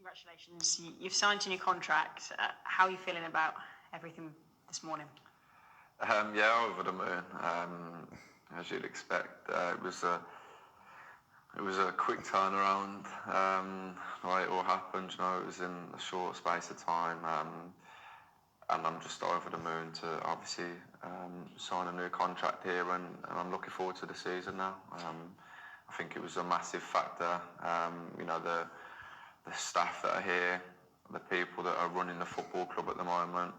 Congratulations. You've signed a new contract. How are you feeling about everything this morning? Yeah, over the moon. As you'd expect, it was a quick turnaround. The way it all happened, it was in a short space of time, and I'm just over the moon to obviously sign a new contract here, and I'm looking forward to the season now. I think it was a massive factor. The staff that are here, the people that are running the football club at the moment,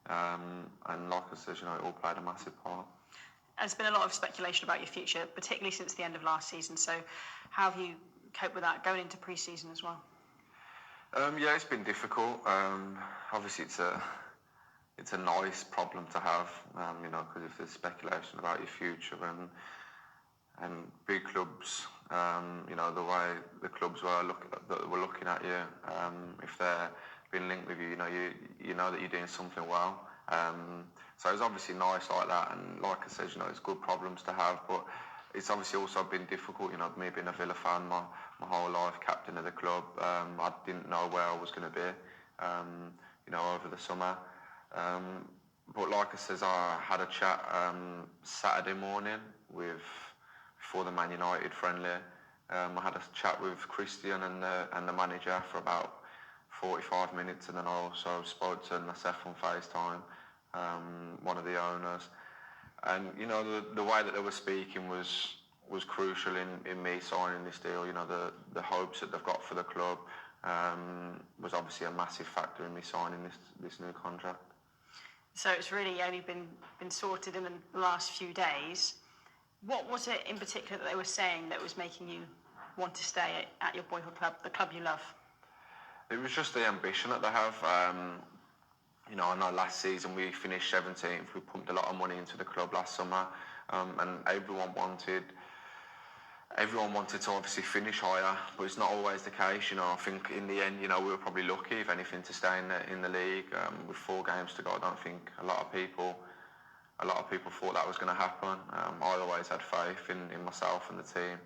and like I said, it all played a massive part. There's been a lot of speculation about your future, particularly since the end of last season. So how have you coped with that going into pre-season as well? Yeah, it's been difficult. Obviously, it's a nice problem to have, because if there's speculation about your future and big clubs, the way the clubs were looking at you, if they're being linked with you, you know that you're doing something well. So it's obviously nice like that, and like I said, it's good problems to have, but it's obviously also been difficult, me being a Villa fan my whole life, captain of the club. I didn't know where I was going to be, over the summer. But like I said, I had a chat Saturday morning before the Man United friendly. I had a chat with Christian and the manager for about 45 minutes, and then I also spoke to Nassef on FaceTime, one of the owners. And the way that they were speaking was crucial in me signing this deal. The hopes that they've got for the club was obviously a massive factor in me signing this new contract. So it's really only been sorted in the last few days. What was it in particular that they were saying that was making you want to stay at your boyhood club, the club you love? It was just the ambition that they have. I know last season we finished 17th. We pumped a lot of money into the club last summer, and everyone wanted to obviously finish higher, but it's not always the case. I think in the end, we were probably lucky, if anything, to stay in the league with 4 games to go. I don't think a lot of people thought that was going to happen. I always had faith in myself and the team.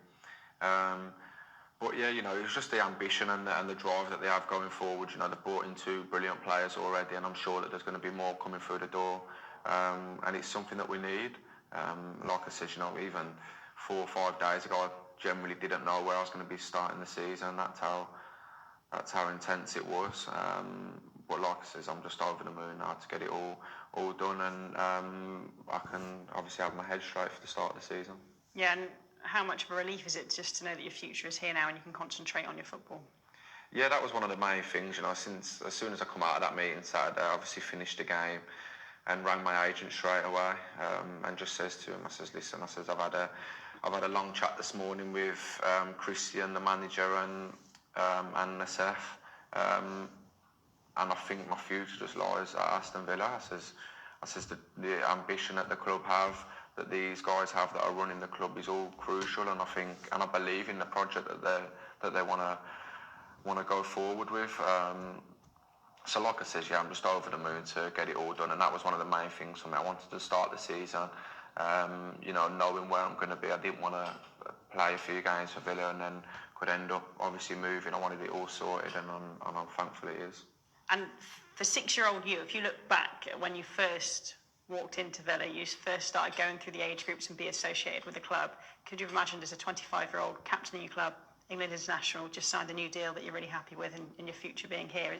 But yeah, it was just the ambition and the drive that they have going forward. They've brought in 2 brilliant players already, and I'm sure that there's going to be more coming through the door. And it's something that we need. Like I said, even 4 or 5 days ago, I generally didn't know where I was going to be starting the season. That's how intense it was. But like I said, I'm just over the moon now to get it all done, and I can obviously have my head straight for the start of the season. Yeah, and how much of a relief is it just to know that your future is here now and you can concentrate on your football? Yeah, that was one of the main things. Since as soon as I come out of that meeting Saturday, I obviously finished the game and rang my agent straight away, and just says to him, I says, listen, I've had a long chat this morning with Christian, the manager, and Nassef, and I think my future just lies at Aston Villa. I says the ambition that the club have, that these guys have that are running the club, is all crucial, and I believe in the project that they want to go forward with. So like I said, yeah, I'm just over the moon to get it all done, and that was one of the main things for me. I wanted to start the season, knowing where I'm going to be. I didn't want to play a few games for Villa and then could end up obviously moving. I wanted it all sorted, and I'm thankful it is. And for 6-year-old you, if you look back at when you first walked into Villa, you first started going through the age groups and be associated with the club, could you have imagined as a 25-year-old captaining your club, England international, just signed a new deal that you're really happy with, and your future being here?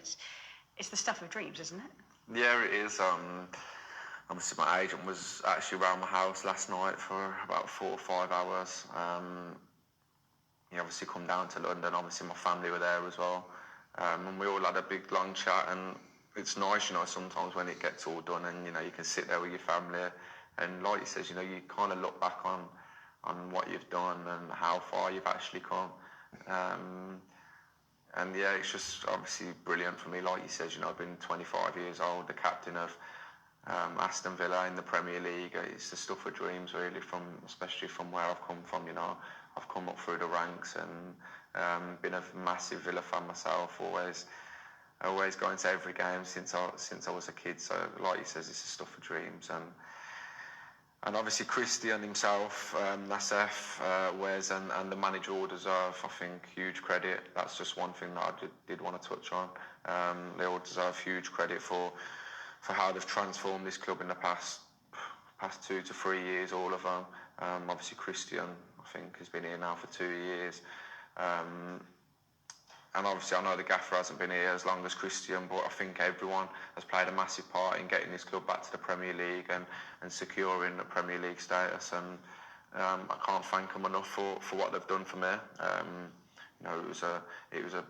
It's the stuff of dreams, isn't it? Yeah, it is. Obviously, my agent was actually around my house last night for about 4 or 5 hours. He obviously come down to London. Obviously, my family were there as well. And we all had a big, long chat. And it's nice, sometimes when it gets all done and, you can sit there with your family. And like you says, you kind of look back on what you've done and how far you've actually come. And yeah, it's just obviously brilliant for me. Like you said, I've been 25 years old, the captain of Aston Villa in the Premier League. It's the stuff of dreams, really, especially from where I've come from. I've come up through the ranks and been a massive Villa fan myself. Always going to every game since I was a kid. So, like you says, it's the stuff of dreams, and And obviously Christian himself, Nassef, Wes and the manager all deserve, I think, huge credit. That's just one thing that I did want to touch on. They all deserve huge credit for how they've transformed this club in the past 2 to 3 years, all of them. Obviously Christian, I think, has been here now for 2 years. And obviously I know the gaffer hasn't been here as long as Christian, but I think everyone has played a massive part in getting this club back to the Premier League and securing the Premier League status. And I can't thank them enough for what they've done for me. You know, it was a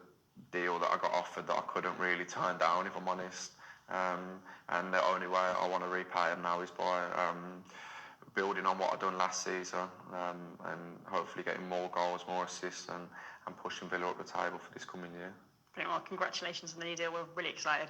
deal that I got offered that I couldn't really turn down, if I'm honest. And the only way I want to repay them now is by building on what I've done last season, and hopefully getting more goals, more assists, and pushing Villa up the table for this coming year. Brilliant. Well, congratulations on the new deal. We're really excited.